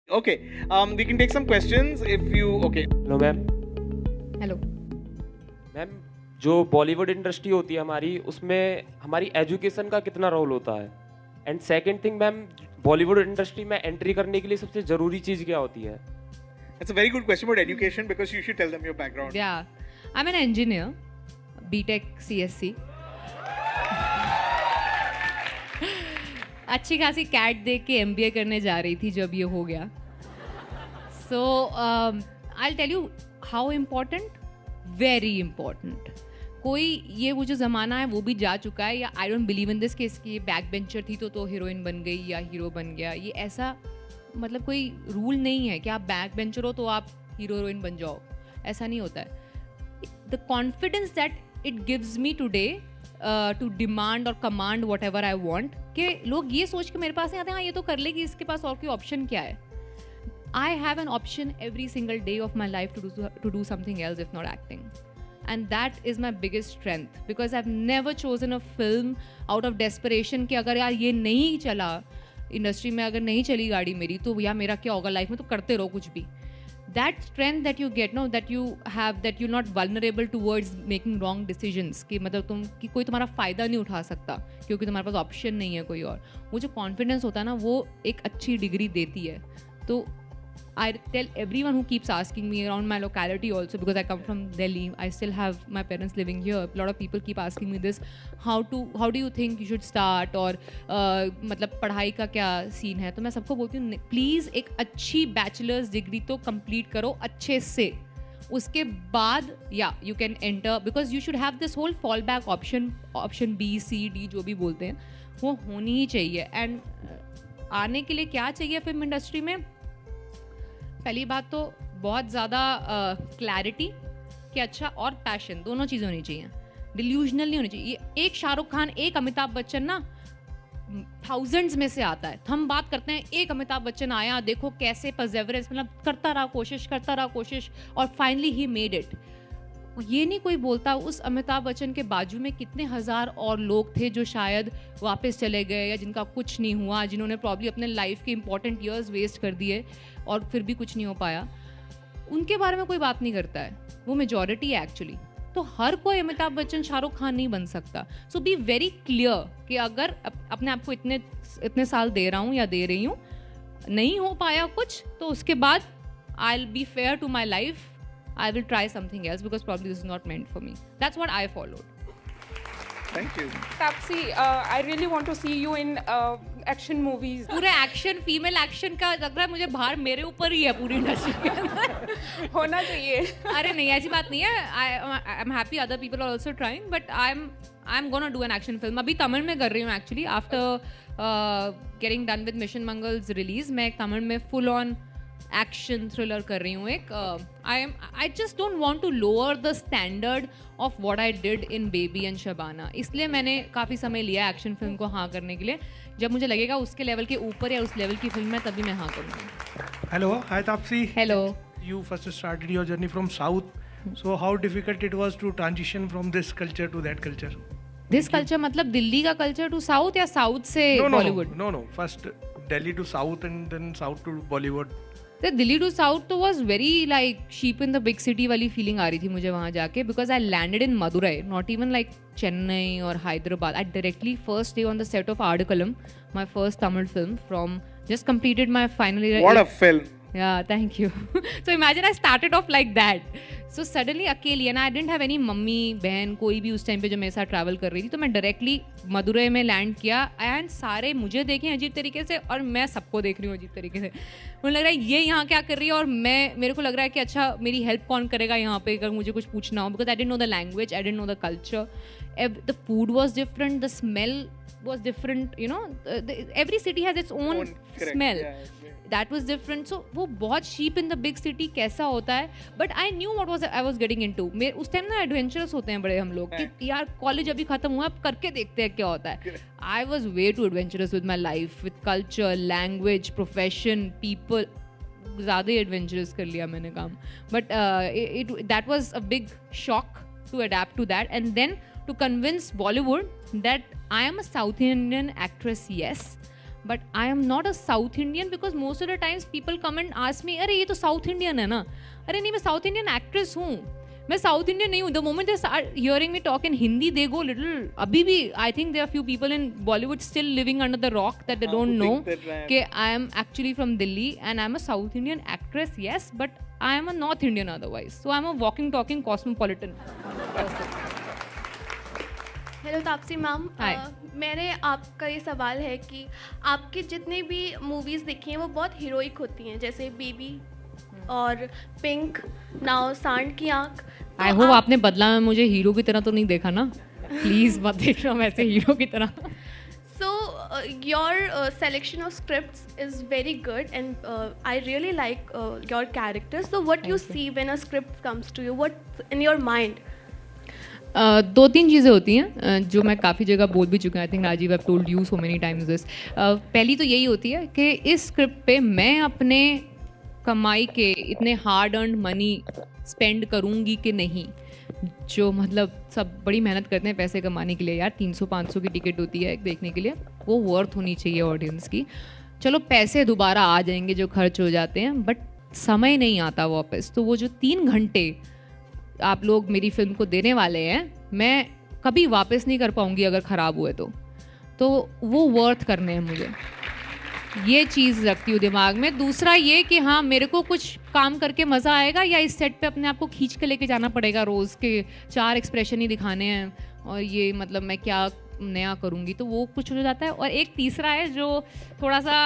Okay, we can take some questions if you. Okay. Hello ma'am. Hello. Ma'am, जो Bollywood industry होती है हमारी, उसमें हमारी एजुकेशन का कितना रोल होता है? And second thing ma'am, Bollywood industry में एंट्री करने के लिए सबसे ज़रूरी चीज़ क्या होती है? That's a very good question about education because you should tell them your background. Yeah, I'm an engineer, BTech CSC. अच्छी खासी कैट देख के MBA करने जा रही थी जब ये हो गया. So I'll tell you how important, very important. कोई ये वो जो ज़माना है वो भी जा चुका है, या I don't believe in this कि इसकी बैक बेंचर थी तो हीरोइन बन गई या हीरो बन गया. ये ऐसा मतलब कोई रूल नहीं है कि आप बैक बेंचर हो तो आप हीरो हीरोइन बन जाओ. ऐसा नहीं होता है. The confidence that it gives me today to demand और command whatever I want, कि लोग ये सोच के मेरे पास नहीं आते हाँ ये तो कर लेगी, इसके पास और कोई ऑप्शन क्या है. I have an option every single day of my life to do something else if not acting, and that is my biggest strength because I've never chosen a film out of desperation कि अगर यार ये नहीं चला industry में, अगर नहीं चली गाड़ी मेरी तो यार मेरा क्या होगा लाइफ में, तो करते रहो कुछ भी. That strength that you get, no, that you have, that you're not vulnerable towards making wrong decisions, कि मतलब तुम कि कोई तुम्हारा फ़ायदा नहीं उठा सकता क्योंकि तुम्हारे पास ऑप्शन नहीं है कोई और. वो जो कॉन्फिडेंस होता है ना वो एक अच्छी डिग्री देती है. तो I tell everyone who keeps asking me around my locality also, because I come from Delhi, I still have my parents living here. A lot of people keep asking me this, how do you think you should start, और मतलब पढ़ाई का क्या scene है. तो मैं सबको बोलती हूँ प्लीज़ एक अच्छी बैचलर्स डिग्री तो कंप्लीट करो अच्छे से, उसके बाद या you can enter, because you should have this whole fall back option B C D जो भी बोलते हैं वो होनी ही चाहिए. एंड आने के लिए क्या चाहिए फिल्म इंडस्ट्री में? पहली बात तो बहुत ज़्यादा क्लैरिटी कि अच्छा, और पैशन, दोनों चीज़ें होनी चाहिए. डिल्यूजनल नहीं होनी चाहिए. एक शाहरुख खान, एक अमिताभ बच्चन ना थाउजेंड्स में से आता है. तो हम बात करते हैं एक अमिताभ बच्चन आया, देखो कैसे परसेवरेंस, मतलब करता रहा कोशिश और फाइनली ही मेड इट. ये नहीं कोई बोलता उस अमिताभ बच्चन के बाजू में कितने हज़ार और लोग थे जो शायद वापस चले गए या जिनका कुछ नहीं हुआ, जिन्होंने प्रॉब्ली अपने लाइफ के इंपॉर्टेंट ईयर्स वेस्ट कर दिए और फिर भी कुछ नहीं हो पाया. उनके बारे में कोई बात नहीं करता है. वो मेजॉरिटी है एक्चुअली. तो हर कोई अमिताभ बच्चन, शाहरुख खान नहीं बन सकता. सो बी वेरी क्लियर कि अगर अपने आप को इतने साल दे रहा हूँ या दे रही हूँ, नहीं हो पाया कुछ, तो उसके बाद I will be fair to my life. I will try something else because probably this is not meant for me. That's what I followed. Thank you. Tapsi, I really want to see you in action movies. पूरे action, female action का लग रहा है मुझे भार मेरे ऊपर ही है पूरी इंडस्ट्री के अंदर. होना चाहिए. अरे नहीं, ऐसी बात नहीं है. I'm happy other people are also trying, but I'm gonna do an action film. अभी तमिल में कर रही हूँ actually. After getting done with Mission Mangal's release, मैं एक तमिल में full on एक्शन थ्रिलर कर रही हूँ एक. I just don't want to lower the standard of what I did in Baby and Shabana. इसलिए मैंने काफ़ी समय लिया एक्शन फिल्म को हाँ करने के लिए. जब मुझे लगेगा उसके लेवल के ऊपर या उस लेवल की फिल्म है तभी मैं हाँ करूँगी. Hello, hi Tapsi. Hello. You first started your journey from South. So how difficult it was to transition from this culture to that culture? This culture मतलब दिल्ली का कल्चर टू साउथ या south से Bollywood? No. First Delhi to South and then South to Bollywood. तो Delhi to south तो was very like sheep in the big city वाली feeling आ रही थी मुझे वहाँ जाके, because I landed in Madurai, not even like Chennai और Hyderabad. I directly first day on the set of Aadukalam, my first Tamil film, from just completed my final year. What a film. Yeah, thank you. So imagine I started off like that. So suddenly अकेली, and I didn't have any mummy बहन कोई भी उस time पे जो मेरे साथ travel कर रही थी. तो मैं डायरेक्टली मदुरई में लैंड किया एंड सारे मुझे देखें अजीब तरीके से और मैं सबको देख रही हूँ अजीब तरीके से. मुझे लग रहा है ये यहाँ क्या कर रही है और मेरे को लग रहा है कि अच्छा मेरी हेल्प कौन करेगा यहाँ पे अगर मुझे कुछ पूछना हो, because I didn't know the language, I didn't know the culture. The food was different, the smell was different, you know, every city has its own correct, smell. yeah. That was different. So वो बहुत sheep in the big city कैसा होता है, but I knew what I was getting into. उस time ना adventurous होते हैं बड़े हम लोग कि यार कॉलेज अभी खत्म हुआ अब करके देखते हैं क्या होता है. I was way too adventurous with my life, with culture, language, profession, people. ज़्यादा ही adventurous कर लिया मैंने काम. But that was a big shock to adapt to that, and then to convince Bollywood that I am a South Indian actress, yes, but I am not a south Indian because most of the times people come and ask me अरे ये तो south Indian है ना. अरे नहीं, मैं south Indian actress हूँ, मैं साउथ इंडियन नहीं हूँ. The moment they start hearing me talk in Hindi they go little. अभी भी I think there are few people in Bollywood still living under the rock that they don't know कि I am actually from Delhi and I am a south Indian actress, yes, but I am a north Indian otherwise. So I am a walking talking cosmopolitan. Hello Taapsee ma'am, Hi. मेरे आपका ये सवाल है कि आपकी जितनी भी मूवीज़ देखी हैं वो बहुत हीरोइक होती हैं, जैसे बेबी और पिंक, नाउ सांड की आँख. आई होप आपने बदला में मुझे हीरो की तरह तो नहीं देखा ना. प्लीज मत देखना वैसे हीरो की तरह. So your selection of scripts is very good, and I really like your characters. So what you see when a script comes to you? What's in your mind? दो तीन चीज़ें होती हैं जो मैं काफ़ी जगह बोल भी चुका हूँ. I think Rajiv have told you so many times this. पहली तो यही होती है कि इस स्क्रिप्ट पे मैं अपने कमाई के इतने हार्ड अर्न मनी स्पेंड करूँगी कि नहीं. जो मतलब सब बड़ी मेहनत करते हैं पैसे कमाने के लिए यार, 300-500 की टिकट होती है देखने के लिए, वो वर्थ होनी चाहिए ऑडियंस की. चलो पैसे दोबारा आ जाएंगे जो खर्च हो जाते हैं, बट समय नहीं आता वापस. तो वो जो 3 घंटे आप लोग मेरी फिल्म को देने वाले हैं, मैं कभी वापस नहीं कर पाऊंगी अगर ख़राब हुए तो वो वर्थ करने हैं मुझे. ये चीज़ रखती हूँ दिमाग में. दूसरा ये कि हाँ, मेरे को कुछ काम करके मज़ा आएगा या इस सेट पे अपने आप को खींच के लेके जाना पड़ेगा रोज़ के 4 एक्सप्रेशन ही दिखाने हैं और ये मतलब मैं क्या नया करूँगी, तो वो कुछ हो जाता है. और एक तीसरा है जो थोड़ा सा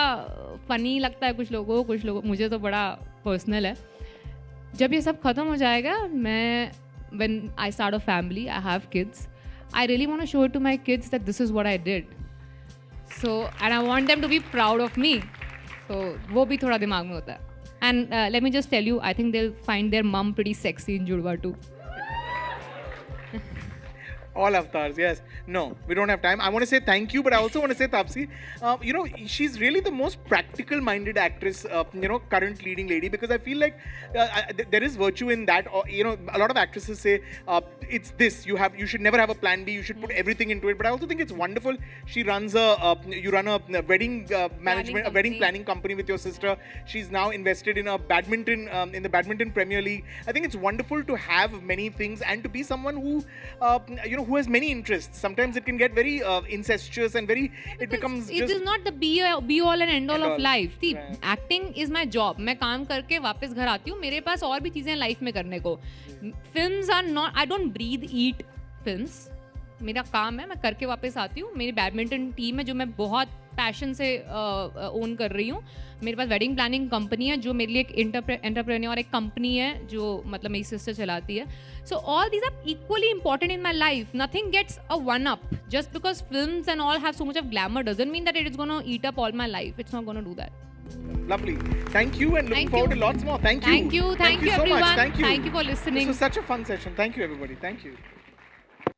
फ़नी लगता है कुछ लोगों को, मुझे तो बड़ा पर्सनल है. जब ये सब ख़त्म हो जाएगा, मैं when I start a family, I have kids, I really want to show it to my kids that this is what I did. So and I want them to be proud of me. So वो भी थोड़ा दिमाग में होता है. And let me just tell you, I think they'll find their mum pretty sexy in Judwa too. All avatars, yes. No, we don't have time. I want to say thank you, but I also want to say Taapsee, she's really the most practical-minded actress, current leading lady, because I feel like there is virtue in that. Or, a lot of actresses say it's this. You should never have a plan B. You should put everything into it. But I also think it's wonderful. She runs you run a wedding management, a wedding planning company with your sister. She's now invested in a badminton, in the badminton Premier League. I think it's wonderful to have many things and to be someone who, who has many interests. Sometimes it can get very incestuous and very. It becomes. It is not the be all and end all of life. See, right. Acting is my job. मैं काम करके वापस घर आती हूँ. मेरे पास और भी चीज़ें लाइफ में करने को. Films are not. I don't breathe, eat films. मेरा काम है, मैं करके वापस आती हूँ. मेरी बैडमिंटन टीम है जो मैं बहुत पैशन से ओन कर रही हूँ. मेरे पास वेडिंग प्लानिंग कंपनी है जो मेरे लिए एक एंटरप्रेन्योर एक कंपनी है जो मतलब मेरी सिस्टर चलाती है. So all these are equally important in my life. Nothing gets a one up just because films and all have so much of glamour doesn't mean that it is gonna eat up all my life. It's not gonna do that. Lovely. Thank you, and looking Thank forward you. to lots more. Thank you. Thank you so everyone. much. Thank you. Thank you for listening. This was such a fun session. Thank you, everybody. Thank you.